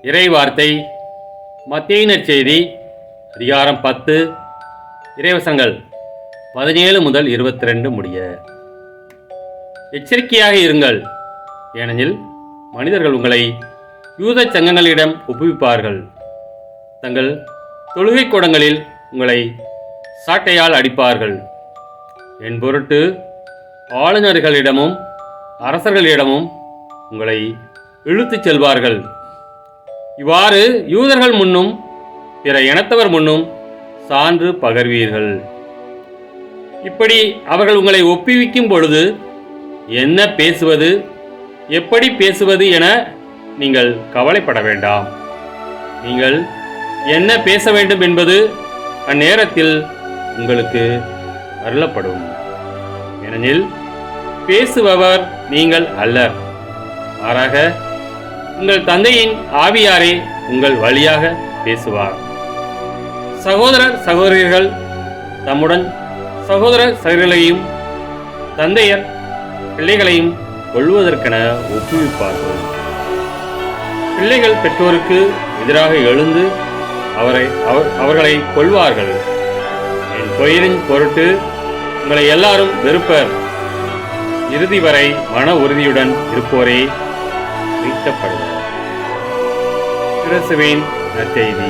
இறைவார்த்தை மத்தேயு நற்செய்தி அதிகாரம் 10 இறைவசனங்கள் 17 முதல் 22 முடிய. எச்சரிக்கையாக இருங்கள், ஏனெனில் மனிதர்கள் உங்களை யூத சங்கங்களிடம் ஒப்புவிப்பார்கள். தங்கள் தொழுகை கூடங்களில் உங்களை சாட்டையால் அடிப்பார்கள். என் பொருட்டு ஆளுநர்களிடமும் அரசர்களிடமும் உங்களை இழுத்துச் செல்வார்கள். இவ்வாறு யூதர்கள் முன்னும் பிற இனத்தவர் முன்னும் சான்று பகர்வீர்கள். இப்படி அவர்கள் உங்களை ஒப்புவிக்கும் பொழுது என்ன பேசுவது, எப்படி பேசுவது என நீங்கள் கவலைப்பட வேண்டாம். நீங்கள் என்ன பேச வேண்டும் என்பது அந்நேரத்தில் உங்களுக்கு அருளப்படும். ஏனெனில் பேசுபவர் நீங்கள் அல்லர், மாறாக உங்கள் தந்தையின் ஆவியாரே உங்கள் வழியாக பேசுவார். சகோதரர் சகோதரிகள் தம்முடன் சகோதரர் சகோதரிகளையும் தந்தையர் பிள்ளைகளையும் கொள்வதற்கென ஒப்புவிப்பார்கள். பிள்ளைகள் பெற்றோருக்கு எதிராக எழுந்து அவர்களை கொள்வார்கள். என் பெயரின் பொருட்டு உங்களை எல்லாரும் வெறுப்பர். இறுதி வரை மன உறுதியுடன் இருப்போரே மீட்கப்படுவார். கிறிஸ்துவின் நற்செய்தி.